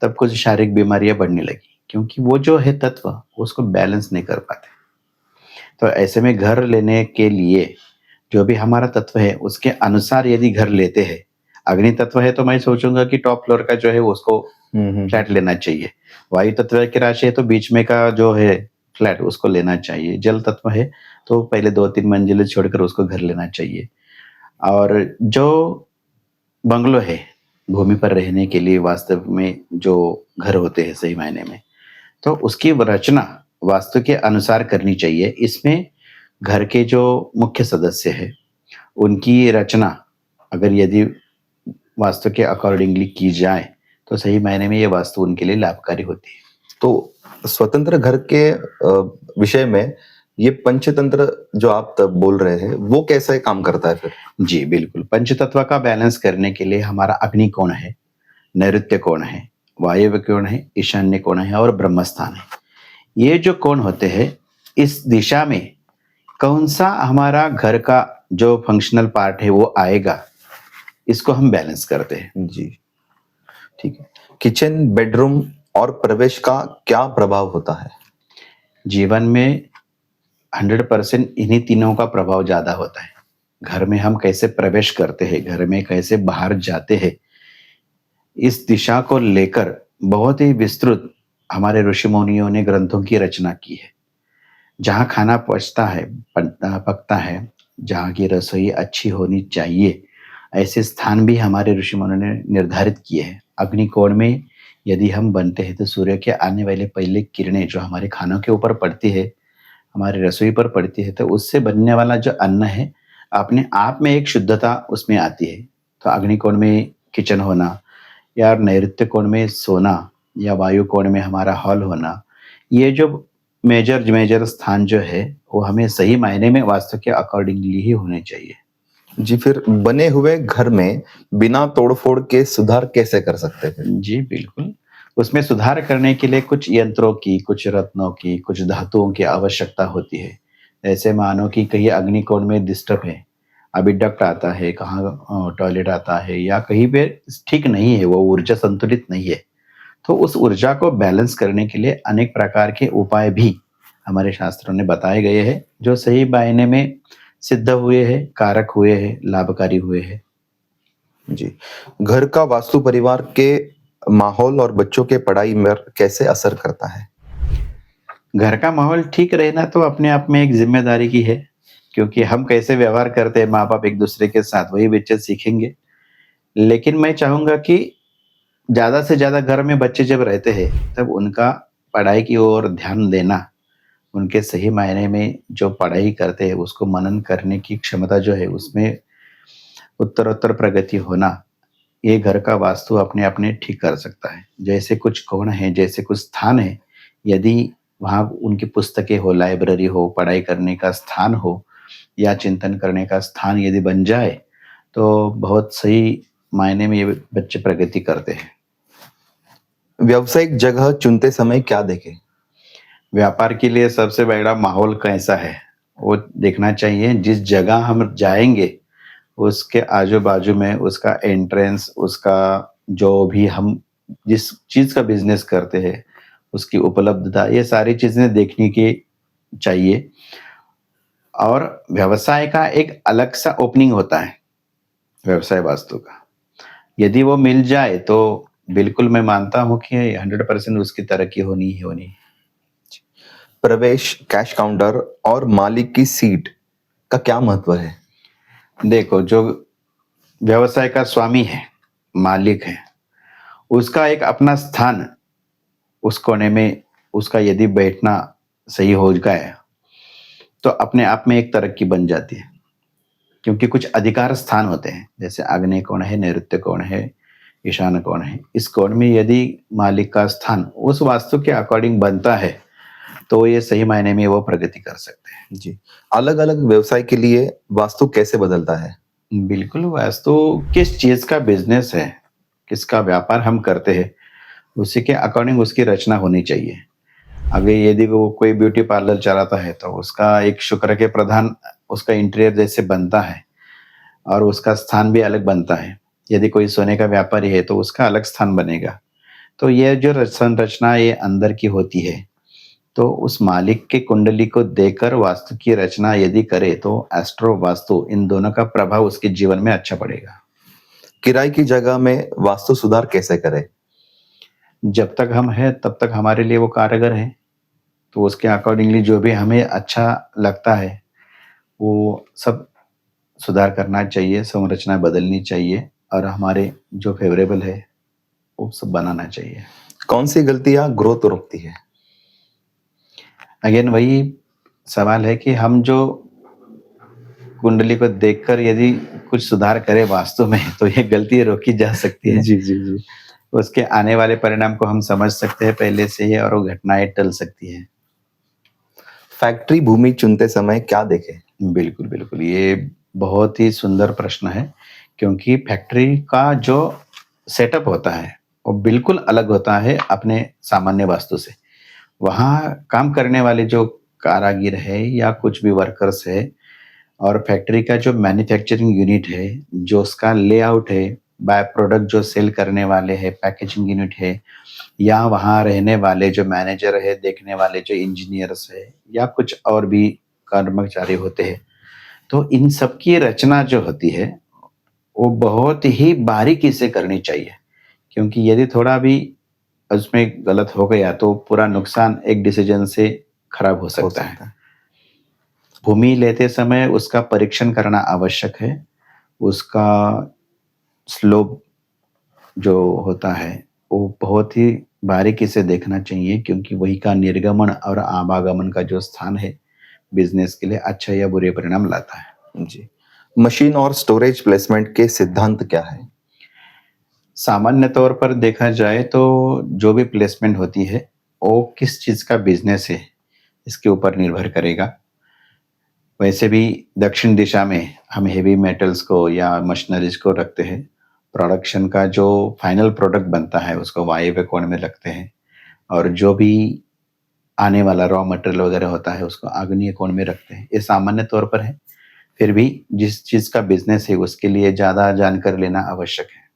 [SPEAKER 1] तब कुछ शारीरिक बीमारियाँ बढ़ने लगी, क्योंकि वो जो है तत्व, उसको बैलेंस नहीं कर पाते। तो ऐसे में घर लेने के लिए जो भी हमारा तत्व है, उसके अनुसार यदि घर लेते हैं, अग्नि तत्व है तो मैं सोचूँगा कि टॉप फ्लोर का जो है उसको फ्लैट लेना चाहिए। वायु तत्व की राशि है तो बीच में का जो है फ्लैट उसको लेना चाहिए। जल तत्व है तो पहले 2-3 मंजिलें छोड़कर उसको घर लेना चाहिए। और जो बंगलो है, भूमि पर रहने के लिए वास्तव में जो घर होते हैं सही मायने में, तो उसकी रचना वास्तु के अनुसार करनी चाहिए। इसमें घर के जो मुख्य सदस्य हैं, उनकी रचना अगर यदि वास्तु के अकॉर्डिंगली की जाए, तो सही मायने में ये वास्तु उनके लिए लाभकारी होती है।
[SPEAKER 2] तो स्वतंत्र घर के विषय में ये पंचतंत्र जो आप तब बोल रहे हैं, वो कैसे काम करता है फिर?
[SPEAKER 1] जी, बिल्कुल। पंचतत्व का बैलेंस करने के लिए हमारा अग्नि कौन है, नैऋत्य कौन है, वायव्य कौन है, ईशान्य कौन है और ब्रह्मस्थान है। ये जो कोण होते हैं, इस दिशा में कौन-सा हमारा घर का जो फंक्शनल पार्ट है वो आएगा, इसको हम बैलेंस करते हैं।
[SPEAKER 2] जी, ठीक है। किचन, बेडरूम और प्रवेश का क्या प्रभाव होता है?
[SPEAKER 1] जीवन में 100% इन्हीं तीनों का प्रभाव ज़्यादा होता है। घर में हम कैसे प्रवेश करते हैं, घर में कैसे बाहर जाते हैं, इस दिशा को लेकर बहुत ही विस्तृत हमारे ऋषि-मुनियों ने ग्रंथों की रचना की है। जहाँ खाना पचता है, पकता है, जहाँ की रसोई अच्छी होनी चाहिए, ऐसे स्थान भी हमारे ऋषि मुनियों ने निर्धारित किए हैं। अग्निकोण में यदि हम बनते हैं तो सूर्य के आने वाले पहले किरणें जो हमारे खानों के ऊपर पड़ती है, हमारी रसोई पर पड़ती है, तो उससे बनने वाला जो अन्न है, अपने आप में एक शुद्धता उसमें आती है। तो अग्निकोण में किचन होना या नैऋत्य कोण में सोना या वायु कोण में हमारा हॉल होना, ये जो मेजर मेजर स्थान जो है, वो हमें सही मायने में वास्तु के अकॉर्डिंगली ही होने चाहिए।
[SPEAKER 2] जी, फिर बने हुए घर में बिना तोड़-फोड़ के सुधार कैसे कर सकते हैं?
[SPEAKER 1] जी, बिल्कुल। उसमें सुधार करने के लिए कुछ यंत्रों की, कुछ रत्नों की, कुछ धातुओं की आवश्यकता होती है। ऐसे मानो कि कहीं अग्निकोण में डिस्टर्ब है, अभी डक्ट आता है, कहाँ टॉयलेट आता है या कहीं पे ठीक नहीं है, वो ऊर्जा संतुलित नहीं है। तो उस ऊर्जा को बैलेंस करने के लिए अनेक प्रकार के उपाय भी हमारे शास्त्रों ने बताए गए हैं, जो सही मायने में सिद्ध हुए हैं, कारक हुए हैं, लाभकारी हुए हैं।
[SPEAKER 2] जी। घर का वास्तु परिवार के माहौल और बच्चों के पढ़ाई में कैसे असर करता है?
[SPEAKER 1] घर का माहौल ठीक रहना तो अपने आप में एक ज़िम्मेदारी की है, क्योंकि हम कैसे व्यवहार करते हैं माँ-बाप एक-दूसरे के साथ, वही बच्चे सीखेंगे। लेकिन मैं चाहूँगा कि ज़्यादा से ज़्यादा घर में बच्चे जब रहते हैं, तब उनका पढ़ाई की ओर ध्यान देना, उनके सही मायने में जो पढ़ाई करते हैं, उसको मनन करने की क्षमता जो है, उसमें उत्तरोत्तर प्रगति होना, ये घर का वास्तु अपने आप में ठीक कर सकता है। जैसे कुछ कोण हैं, जैसे कुछ स्थान है, यदि वहाँ उनकी पुस्तकें हो, लाइब्रेरी हो, पढ़ाई करने का स्थान हो या चिंतन करने का स्थान यदि बन जाए, तो बहुत सही मायने में ये बच्चे प्रगति करते हैं।
[SPEAKER 2] व्यावसायिक जगह चुनते समय क्या देखें?
[SPEAKER 1] व्यापार के लिए सबसे बड़ा माहौल कैसा है, वो देखना चाहिए। जिस जगह हम जाएँगे, उसके आजू-बाजू में उसका एंट्रेंस, उसका जो भी हम जिस चीज़ का बिज़नेस करते हैं, उसकी उपलब्धता, ये सारी चीज़ें देखने की चाहिए। और व्यवसाय का एक अलग सा ओपनिंग होता है, व्यवसाय वास्तु का। यदि वो मिल जाए तो बिल्कुल मैं मानता हूँ कि 100% उसकी तरक्की होनी ही होनी है।
[SPEAKER 2] प्रवेश, कैश काउंटर और मालिक की सीट का क्या महत्व है?
[SPEAKER 1] देखो, जो व्यवसाय का स्वामी है, मालिक है, उसका एक अपना स्थान उस कोने में उसका यदि बैठना सही हो गया, तो अपने आप में एक तरक्की बन जाती है। क्योंकि कुछ अधिकार स्थान होते हैं, जैसे आग्नेय कोण है, नैऋत्य कोण है, ईशान कोण है। इस कोण में यदि मालिक का स्थान उस वास्तु के अकॉर्डिंग बनता है, तो ये सही मायने में वो प्रगति कर सकते हैं।
[SPEAKER 2] जी। अलग-अलग व्यवसाय के लिए वास्तु कैसे बदलता है?
[SPEAKER 1] बिल्कुल, वास्तु किस चीज़ का बिज़नेस है, किसका व्यापार हम करते हैं, उसी के अकॉर्डिंग उसकी रचना होनी चाहिए। अभी यदि वो कोई ब्यूटी पार्लर चलाता है, तो उसका एक शुक्र के प्रधान उसका इंटीरियर जैसे बनता है और उसका स्थान भी अलग बनता है। यदि कोई सोने का व्यापारी है, तो उसका अलग स्थान बनेगा। तो ये जो संरचना ये अंदर की होती है, तो उस मालिक के कुंडली को देखकर वास्तु की रचना यदि करे, तो एस्ट्रो वास्तु इन दोनों का प्रभाव उसके जीवन में अच्छा पड़ेगा।
[SPEAKER 2] किराए की जगह में वास्तु सुधार कैसे करें?
[SPEAKER 1] जब तक हम हैं, तब तक हमारे लिए वो कारगर है। तो उसके अकॉर्डिंगली जो भी हमें अच्छा लगता है, वो सब सुधार करना चाहिए, संरचना बदलनी चाहिए और हमारे जो फ़ेवरेबल है, वो सब बनाना चाहिए।
[SPEAKER 2] कौन सी गलतियाँ ग्रोथ रोकती है?
[SPEAKER 1] अगेन वही सवाल है कि हम जो कुंडली को देखकर यदि कुछ सुधार करें वास्तु में, तो ये गलती रोकी जा सकती है।
[SPEAKER 2] जी, जी, जी।
[SPEAKER 1] उसके आने वाले परिणाम को हम समझ सकते हैं पहले से ही और वो घटनाएँ टल सकती हैं।
[SPEAKER 2] फैक्ट्री भूमि चुनते समय क्या देखें?
[SPEAKER 1] बिल्कुल, बिल्कुल। ये बहुत ही सुंदर प्रश्न है, क्योंकि फैक्ट्री का जो सेटअप होता है, वो बिल्कुल अलग होता है अपने सामान्य वास्तु से। वहाँ काम करने वाले जो कारीगर है या कुछ भी वर्कर्स है और फैक्ट्री का जो मैन्युफैक्चरिंग यूनिट है, जो उसका लेआउट है, बाय प्रोडक्ट जो सेल करने वाले हैं, पैकेजिंग यूनिट है या वहाँ रहने वाले जो मैनेजर है, देखने वाले जो इंजीनियर्स है या कुछ और भी कर्मचारी होते हैं। तो इन सब की रचना जो होती है, वो बहुत ही बारीकी से करनी चाहिए, क्योंकि यदि थोड़ा भी उसमें गलत हो गया, तो पूरा नुकसान एक डिसीजन से खराब हो
[SPEAKER 2] हो
[SPEAKER 1] सकता है।
[SPEAKER 2] सकता है।
[SPEAKER 1] भूमि लेते समय उसका परीक्षण करना आवश्यक है। उसका स्लोप जो होता है, वो बहुत ही बारीकी से देखना चाहिए क्योंकि वही का निर्गमन और आवागमन का जो स्थान है, बिज़नेस के लिए अच्छे या बुरे परिणाम लाता है।
[SPEAKER 2] जी। मशीन और स्टोरेज प्लेसमेंट के सिद्धांत क्या है?
[SPEAKER 1] सामान्य तौर पर देखा जाए तो जो भी प्लेसमेंट होती है, वो किस चीज़ का बिज़नेस है, इसके ऊपर निर्भर करेगा। वैसे भी दक्षिण दिशा में हम हेवी मेटल्स को या मशीनरीज़ को रखते हैं। प्रोडक्शन का जो फाइनल प्रोडक्ट बनता है, उसको वायव्य कोण में रखते हैं और जो भी आने वाला रॉ मटेरियल वगैरह होता है, उसको आग्नेय कोण में रखते हैं। ये सामान्य तौर पर है। फिर भी जिस चीज़ का बिज़नेस है, उसके लिए ज़्यादा जानकारी लेना आवश्यक है।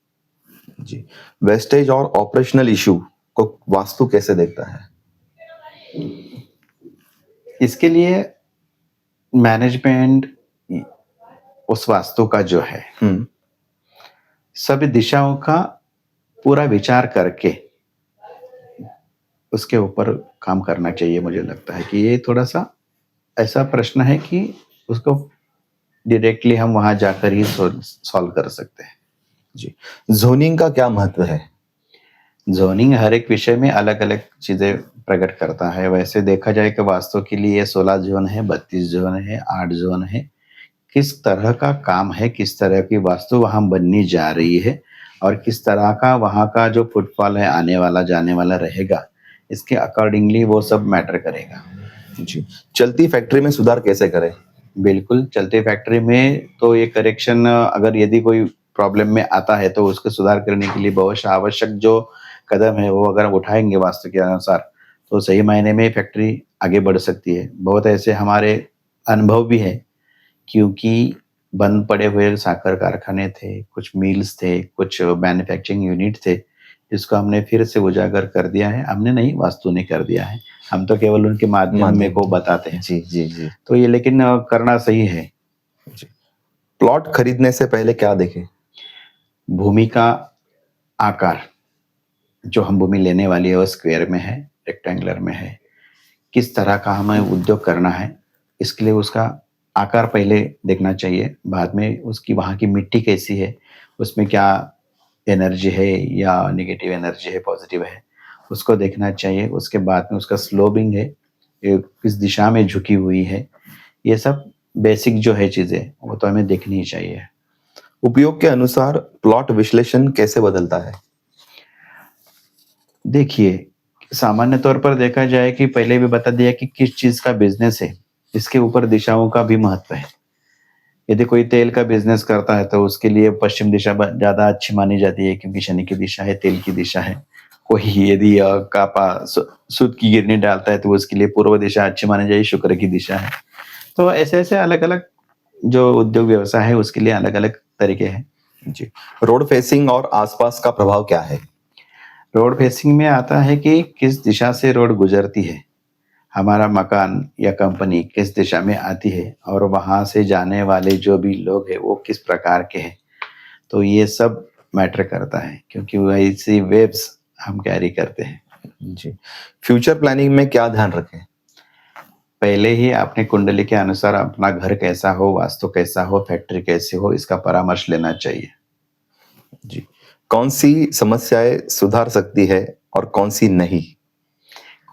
[SPEAKER 2] जी। वेस्टेज और ऑपरेशनल इश्यू को वास्तु कैसे देखता है?
[SPEAKER 1] इसके लिए मैनेजमेंट उस वास्तु का जो है,
[SPEAKER 2] हम्म।
[SPEAKER 1] सभी दिशाओं का पूरा विचार करके उसके ऊपर काम करना चाहिए। मुझे लगता है कि ये थोड़ा-सा ऐसा प्रश्न है कि उसको डायरेक्टली हम वहाँ जाकर ही सॉल्व कर सकते हैं।
[SPEAKER 2] जी। ज़ोनिंग का क्या महत्व है?
[SPEAKER 1] ज़ोनिंग हर एक विषय में अलग-अलग चीज़ें प्रकट करता है। वैसे देखा जाए कि वास्तु के लिए 16 ज़ोन है, 32 ज़ोन है, 8 ज़ोन है। किस तरह का काम है, किस तरह की वास्तु वहाँ बनने जा रही है और किस तरह का वहाँ का जो फुटफॉल है, आने वाला, जाने वाला रहेगा, इसके अकॉर्डिंगली वो सब मैटर करेगा।
[SPEAKER 2] जी। चलती फैक्ट्री में सुधार कैसे करें?
[SPEAKER 1] बिल्कुल, चलते फैक्ट्री में तो ये करेक्शन अगर यदि कोई प्रॉब्लम में आता है, तो उसको सुधार करने के लिए बहुत आवश्यक जो कदम है, वो अगर हम उठाएँगे वास्तु के अनुसार, तो सही मायने में फैक्ट्री आगे बढ़ सकती है। बहुत ऐसे हमारे अनुभव भी हैं, क्योंकि बंद पड़े हुए साकर कारखाने थे, कुछ मिल्स थे, कुछ मैन्युफैक्चरिंग यूनिट थे, जिसको हमने फिर से उजागर कर दिया है। हमने नहीं, वास्तु ने कर दिया है। हम तो केवल उनके माध्यम में को बताते हैं।
[SPEAKER 2] जी, जी, जी।
[SPEAKER 1] तो ये लेकिन करना सही है।
[SPEAKER 2] जी। प्लॉट खरीदने से पहले क्या देखें?
[SPEAKER 1] भूमि का आकार, जो हम भूमि लेने वाली है वो स्क्वायर में है, रेक्टेंगुलर में है, किस तरह का हमें उद्योग करना है, इसके लिए उसका आकार पहले देखना चाहिए। बाद में उसकी वहाँ की मिट्टी कैसी है, उसमें क्या एनर्जी है या नेगेटिव एनर्जी है, पॉजिटिव है, उसको देखना चाहिए। उसके बाद में उसका स्लोपिंग है, ये किस दिशा में झुकी हुई है, ये सब बेसिक जो है चीज़ें, वो तो हमें देखनी ही चाहिए।
[SPEAKER 2] उपयोग के अनुसार प्लॉट विश्लेषण कैसे बदलता है?
[SPEAKER 1] देखिए, सामान्य तौर पर देखा जाए कि पहले भी बता दिया कि किस चीज़ का बिज़नेस है, इसके ऊपर दिशाओं का भी महत्व है। यदि कोई तेल का बिज़नेस करता है, तो उसके लिए पश्चिम दिशा ज़्यादा अच्छी मानी जाती है क्योंकि शनि की दिशा है, तेल की दिशा है। कोई यदि सूत की गिरनी डालता है, तो उसके लिए पूर्व दिशा अच्छी मानी जाएगी, शुक्र की दिशा है। तो ऐसे-ऐसे अलग-अलग जो उद्योग व्यवसाय है, उसके लिए अलग-अलग तरीके हैं।
[SPEAKER 2] जी। रोड फेसिंग और आसपास का प्रभाव क्या है?
[SPEAKER 1] रोड फेसिंग में आता है कि किस दिशा से रोड गुजरती है, हमारा मकान या कंपनी किस दिशा में आती है और वहाँ से जाने वाले जो भी लोग हैं, वो किस प्रकार के हैं। तो ये सब मैटर करता है क्योंकि वैसी वेव्स हम कैरी करते हैं।
[SPEAKER 2] जी। फ्यूचर प्लानिंग में क्या ध्यान रखें?
[SPEAKER 1] पहले ही अपनी कुंडली के अनुसार अपना घर कैसा हो, वास्तु कैसा हो, फैक्ट्री कैसी हो, इसका परामर्श लेना चाहिए।
[SPEAKER 2] जी। कौन सी समस्याएं सुधार सकती है और कौन सी नहीं?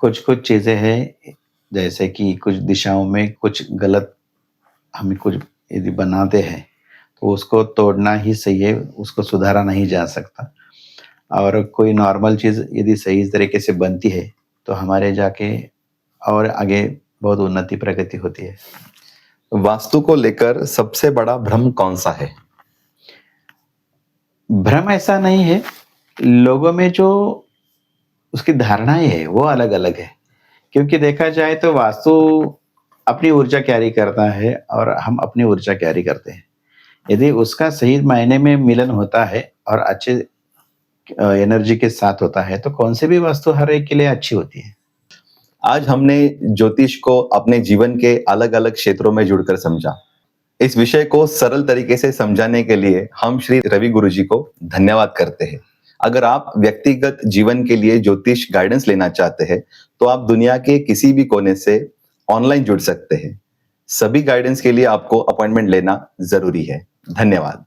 [SPEAKER 1] कुछ-कुछ चीज़ें हैं, जैसे कि कुछ दिशाओं में कुछ गलत हमें कुछ यदि बनाते हैं, तो उसको तोड़ना ही सही है, उसको सुधारा नहीं जा सकता। और कोई नॉर्मल चीज़ यदि सही तरीके से बनती है, तो हमारे जाके और आगे बहुत उन्नति प्रगति होती है।
[SPEAKER 2] वास्तु को लेकर सबसे बड़ा भ्रम कौन सा है?
[SPEAKER 1] भ्रम ऐसा नहीं है, लोगों में जो उसकी धारणाएँ हैं, वो अलग-अलग है। क्योंकि देखा जाए तो वास्तु अपनी ऊर्जा कैरी करता है और हम अपनी ऊर्जा कैरी करते हैं। यदि उसका सही मायने में मिलन होता है और अच्छे एनर्जी के साथ होता है, तो कौन-सी भी वस्तु हर एक के लिए अच्छी होती है।
[SPEAKER 2] आज हमने ज्योतिष को अपने जीवन के अलग-अलग क्षेत्रों में जुड़कर समझा। इस विषय को सरल तरीके से समझाने के लिए हम श्री रवि गुरु जी को धन्यवाद करते हैं। अगर आप व्यक्तिगत जीवन के लिए ज्योतिष गाइडेंस लेना चाहते हैं, तो आप दुनिया के किसी भी कोने से ऑनलाइन जुड़ सकते हैं। सभी गाइडेंस के लिए आपको अपॉइंटमेंट लेना जरूरी है। धन्यवाद।